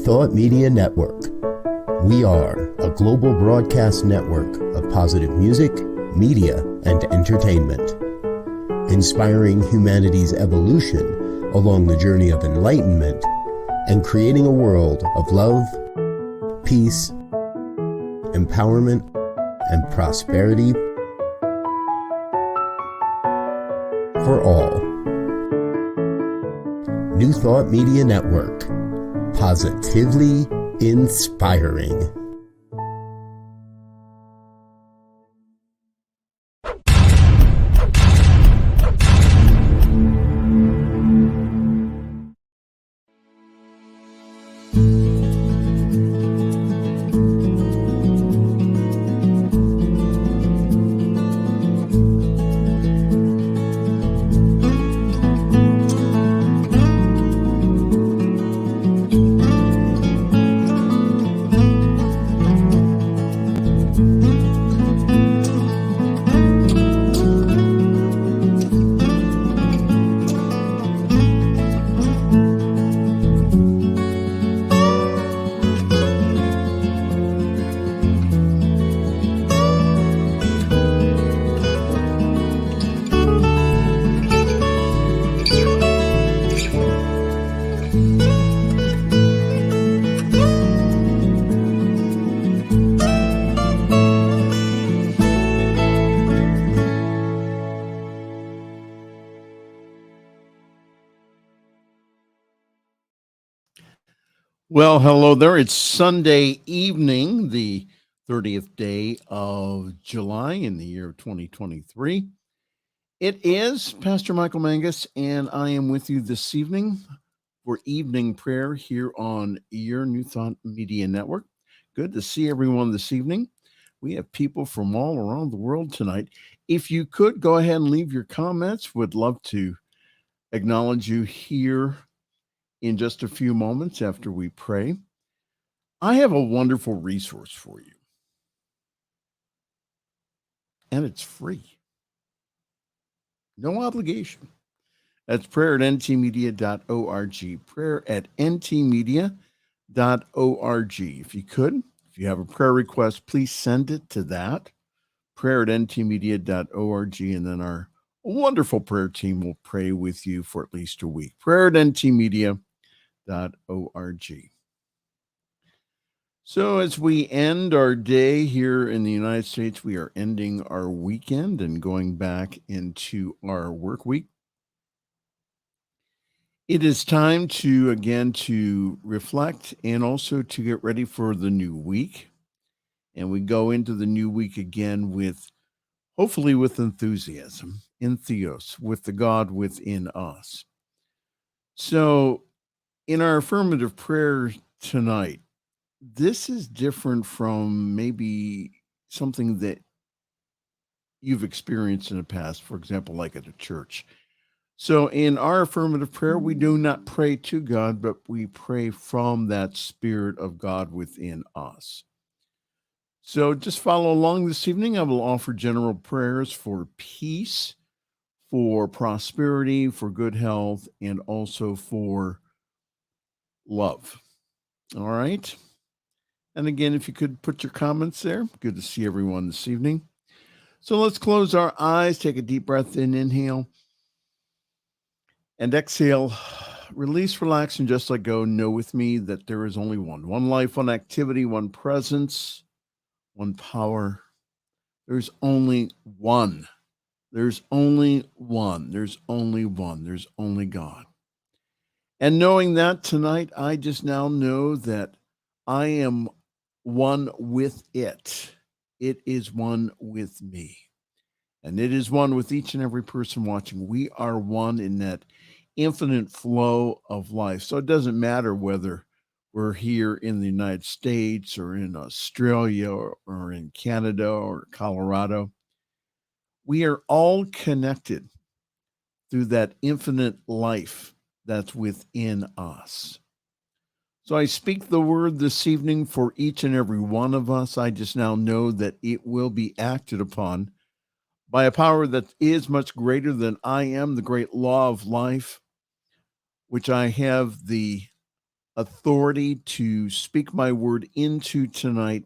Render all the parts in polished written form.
Thought Media Network. We are a global broadcast network of positive music, media, and entertainment, inspiring humanity's evolution along the journey of enlightenment and creating a world of love, peace, empowerment, and prosperity for all. New Thought Media Network. Positively inspiring. Well, hello there. It's Sunday evening, the 30th day of July in the year 2023. It is Pastor Michael Mangus, and I am with you this evening for evening prayer here on your New Thought Media Network. Good to see everyone this evening. We have people from all around the world tonight. If you could go ahead and leave your comments, would love to acknowledge you here in just a few moments after we pray. I have a wonderful resource for you, and it's free. No obligation. That's prayer at ntmedia.org. Prayer at ntmedia.org. If you could, if you have a prayer request, please send it to that. Prayer at ntmedia.org, and then our wonderful prayer team will pray with you for at least a week. Prayer at ntmedia.org. So as we end our day here in the United States, we are ending our weekend and going back into our work week. It is time to reflect and also to get ready for the new week. And we go into the new week again hopefully with enthusiasm, in Theos, with the God within us. So in our affirmative prayer tonight, this is different from maybe something that you've experienced in the past, for example, like at a church. So in our affirmative prayer, we do not pray to God, but we pray from that Spirit of God within us. So just follow along this evening. I will offer general prayers for peace, for prosperity, for good health, and also for love. All right. And again, if you could put your comments there. Good to see everyone this evening. So let's close our eyes, take a deep breath in, inhale, and exhale. Release, relax, and just let go. Know with me that there is only one life, one activity, one presence, one power. There's only one. There's only one. There's only one. There's only God. And knowing that tonight, I just now know that I am one with it. It is one with me. And it is one with each and every person watching. We are one in that infinite flow of life. So it doesn't matter whether we're here in the United States or in Australia or in Canada or Colorado. We are all connected through that infinite life that's within us. So I speak the word this evening for each and every one of us. I just now know that it will be acted upon by a power that is much greater than I am, the great law of life, which I have the authority to speak my word into tonight,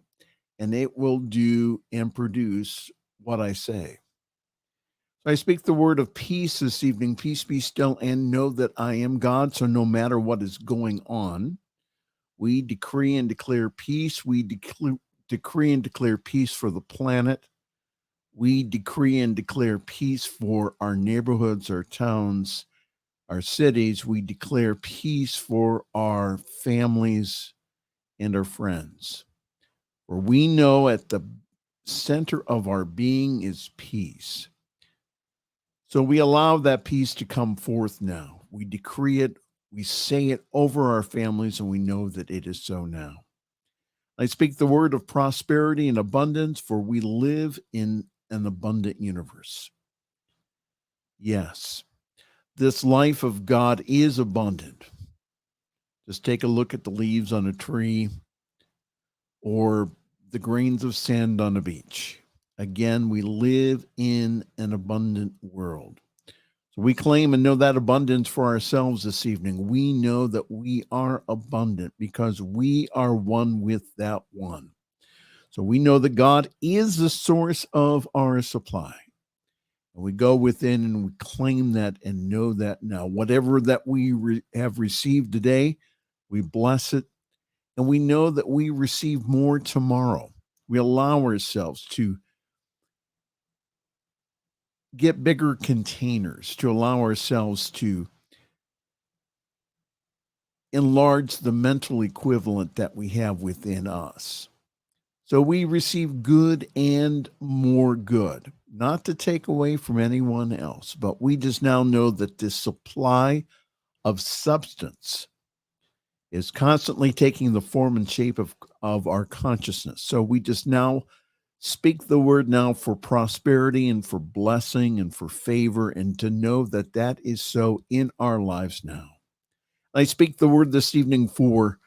and it will do and produce what I say. So I speak the word of peace this evening. Peace be still and know that I am God. So no matter what is going on, we decree and declare peace. We decree and declare peace for the planet. We decree and declare peace for our neighborhoods, our towns, our cities. We declare peace for our families and our friends. For we know at the center of our being is peace. So we allow that peace to come forth now. We decree it, we say it over our families, and we know that it is so now. I speak the word of prosperity and abundance, for we live in an abundant universe. Yes, this life of God is abundant. Just take a look at the leaves on a tree or the grains of sand on a beach. Again, we live in an abundant world. So we claim and know that abundance for ourselves this evening. We know that we are abundant because we are one with that one. So we know that God is the source of our supply. And we go within and we claim that and know that now. Whatever that we have received today, we bless it. And we know that we receive more tomorrow. We allow ourselves to get bigger containers, to allow ourselves to enlarge the mental equivalent that we have within us. So we receive good and more good, not to take away from anyone else, but we just now know that this supply of substance is constantly taking the form and shape of our consciousness. So we just now speak the word now for prosperity and for blessing and for favor, and to know that that is so in our lives now. I speak the word this evening for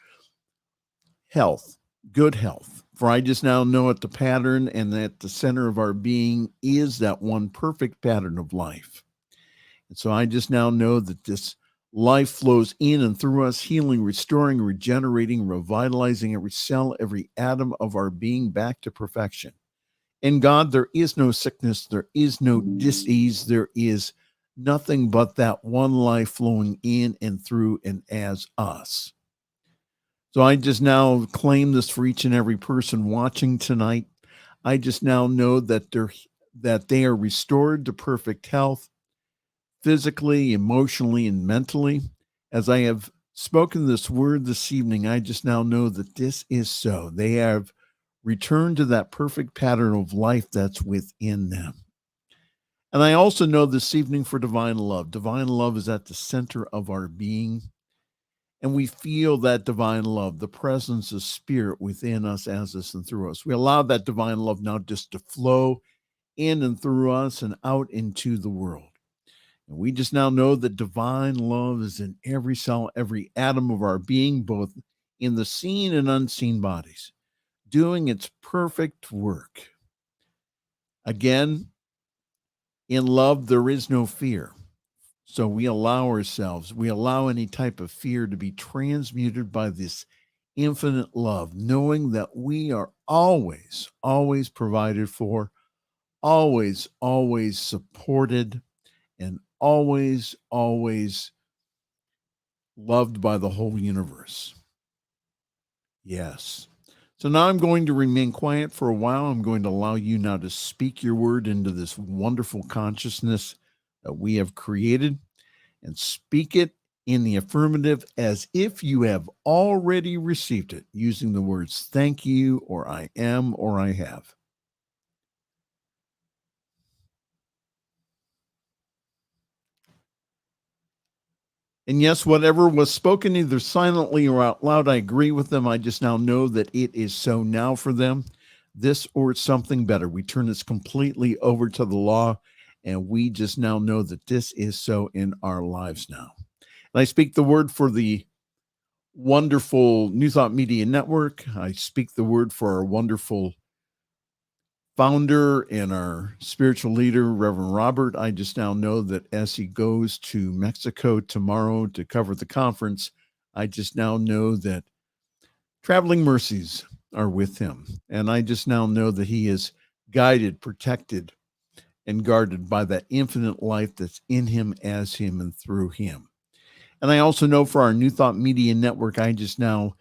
health, good health. For I just now know at the pattern and at the center of our being is that one perfect pattern of life. And so I just now know that this life flows in and through us, healing, restoring, regenerating, revitalizing every cell, every atom of our being back to perfection. In God, there is no sickness, there is no disease, there is nothing but that one life flowing in and through and as us. So I just now claim this for each and every person watching tonight. I just now know that they are restored to perfect health, physically, emotionally, and mentally. As I have spoken this word this evening, I just now know that this is so. They have returned to that perfect pattern of life that's within them. And I also know this evening for divine love. Divine love is at the center of our being. And we feel that divine love, the presence of spirit within us, as us, and through us. We allow that divine love now just to flow in and through us and out into the world. And we just now know that divine love is in every cell, every atom of our being, both in the seen and unseen bodies, doing its perfect work. Again, in love, there is no fear. So we allow any type of fear to be transmuted by this infinite love, knowing that we are always, always provided for, always, always supported, and always, always loved by the whole universe. Yes. So now I'm going to remain quiet for a while. I'm going to allow you now to speak your word into this wonderful consciousness that we have created, and speak it in the affirmative as if you have already received it, using the words thank you, or I am, or I have. And yes, whatever was spoken either silently or out loud, I agree with them. I just now know that it is so now for them. This or something better. We turn this completely over to the law, and we just now know that this is so in our lives now. And I speak the word for the wonderful New Thought Media Network. I speak the word for our wonderful founder and our spiritual leader, Reverend Robert. I just now know that as he goes to Mexico tomorrow to cover the conference, I just now know that traveling mercies are with him. And I just now know that he is guided, protected, and guarded by that infinite life that's in him, as him, and through him. And I also know for our New Thought Media Network, I just know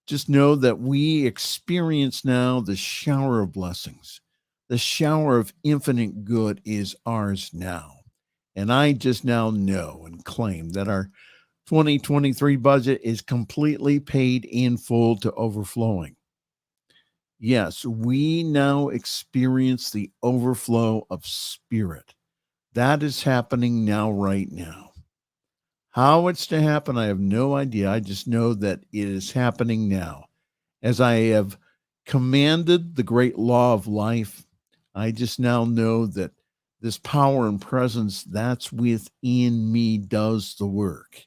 that we experience now the shower of blessings. The shower of infinite good is ours now. And I just now know and claim that our 2023 budget is completely paid in full to overflowing. Yes, we now experience the overflow of spirit. That is happening now, right now. How it's to happen, I have no idea. I just know that it is happening now. As I have commanded the great law of life, I just now know that this power and presence that's within me does the work.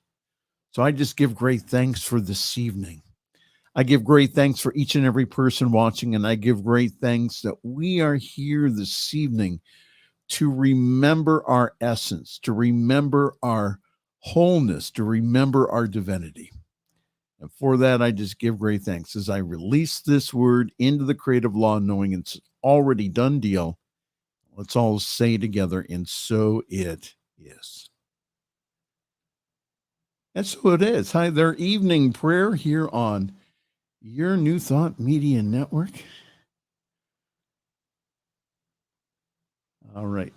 So I just give great thanks for this evening. I give great thanks for each and every person watching, and I give great thanks that we are here this evening to remember our essence, to remember our wholeness, to remember our divinity. And for that, I just give great thanks as I release this word into the creative law, knowing it's already done deal. Let's all say together, and so it is. And so it is. Hi there, evening prayer here on your New Thought Media Network. All right.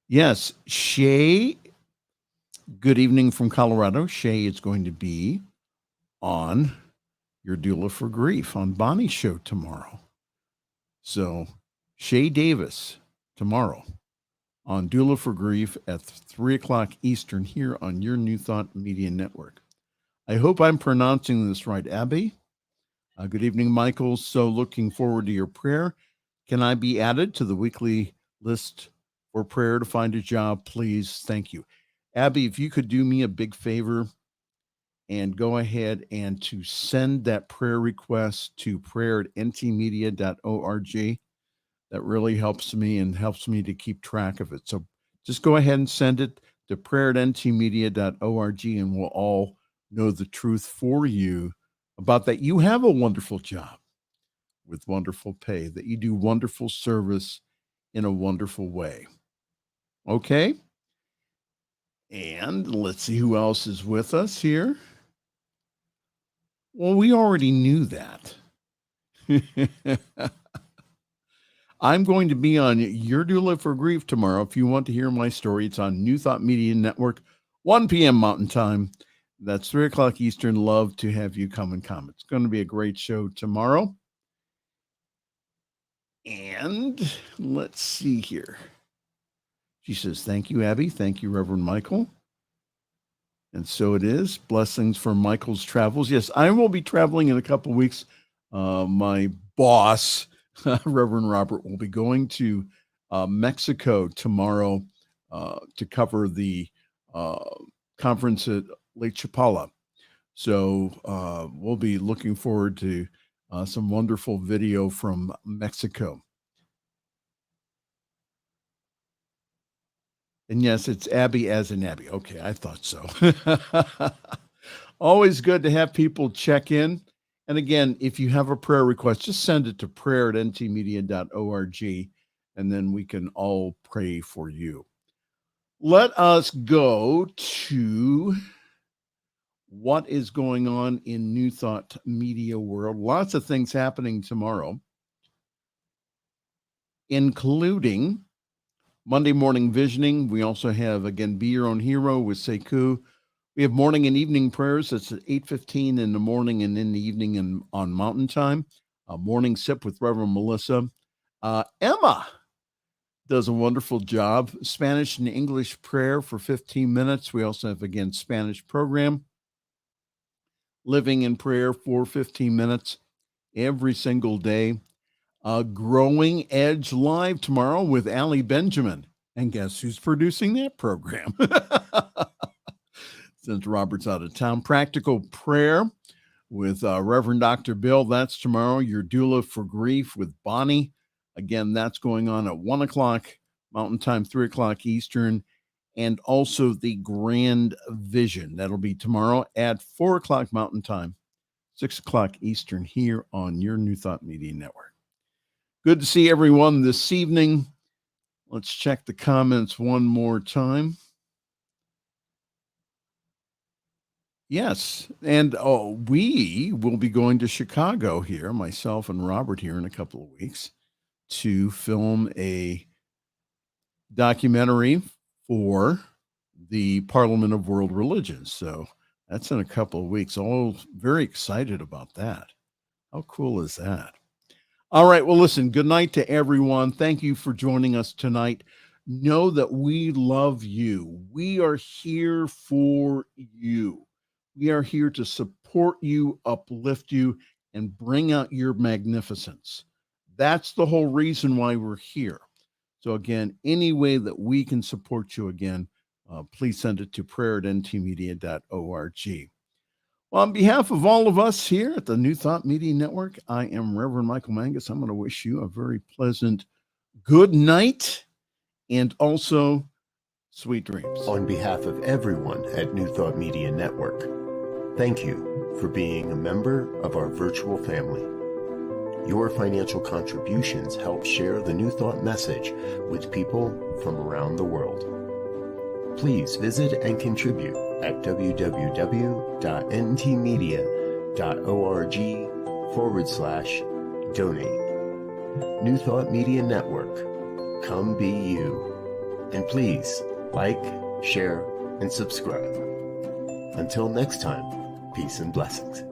Yes, Shay, good evening from Colorado. Shay is going to be on your Doula for Grief on Bonnie's show tomorrow. So Shay Davis tomorrow on Doula for Grief at 3 o'clock Eastern here on your New Thought Media Network. I hope I'm pronouncing this right, Abby. Good evening, Michael. So looking forward to your prayer. Can I be added to the weekly list for prayer to find a job, please? Thank you. Abby, if you could do me a big favor and go ahead and to send that prayer request to prayer@ntmedia.org. That really helps me and helps me to keep track of it. So just go ahead and send it to prayer@ntmedia.org, and we'll all know the truth for you about that. You have a wonderful job with wonderful pay, that you do wonderful service in a wonderful way. Okay? And let's see who else is with us here. Well, we already knew that. I'm going to be on Your Doula for Grief tomorrow. If you want to hear my story, it's on New Thought Media Network, 1 p.m. Mountain Time. That's 3 o'clock Eastern. Love to have you come and comment. It's going to be a great show tomorrow. And let's see here. She says, thank you, Abby. Thank you, Reverend Michael. And so it is. Blessings for Michael's travels. Yes, I will be traveling in a couple of weeks. My boss, Reverend Robert, will be going to Mexico tomorrow to cover the conference at Lake Chapala. So we'll be looking forward to some wonderful video from Mexico. And yes, it's Abby as in Abby. Okay, I thought so. Always good to have people check in. And again, if you have a prayer request, just send it to prayer@ntmedia.org, and then we can all pray for you. Let us go to what is going on in New Thought Media world. Lots of things happening tomorrow, including Monday morning visioning. We also have, again, Be Your Own Hero with Sekou. We have morning and evening prayers. That's at 8:15 in the morning and in the evening and on Mountain Time. Morning sip with Reverend Melissa. Emma does a wonderful job. Spanish and English prayer for 15 minutes. We also have, again, Spanish program. Living in prayer for 15 minutes every single day. Growing Edge Live tomorrow with Allie Benjamin. And guess who's producing that program? Since Robert's out of town. Practical Prayer with Reverend Dr. Bill. That's tomorrow. Your Doula for Grief with Bonnie. Again, that's going on at 1 o'clock Mountain Time, 3 o'clock Eastern. and also the Grand Vision. That'll be tomorrow at 4 o'clock Mountain Time, 6 o'clock Eastern, here on your New Thought Media Network. Good to see everyone this evening. Let's check the comments one more time. Yes, and we will be going to Chicago here, myself and Robert here in a couple of weeks, to film a documentary for the Parliament of World Religions. So that's in a couple of weeks. All very excited about that. How cool is that? All right. Well, listen, good night to everyone. Thank you for joining us tonight. Know that we love you. We are here for you. We are here to support you, uplift you, and bring out your magnificence. That's the whole reason why we're here. So again, any way that we can support you again, please send it to prayer@ntmedia.org. Well, on behalf of all of us here at the New Thought Media Network, I am Reverend Michael Mangus. I'm going to wish you a very pleasant good night and also sweet dreams. On behalf of everyone at New Thought Media Network, thank you for being a member of our virtual family. Your financial contributions help share the New Thought message with people from around the world. Please visit and contribute at www.ntmedia.org/donate. New Thought Media Network, come be you. And please like, share, and subscribe. Until next time, peace and blessings.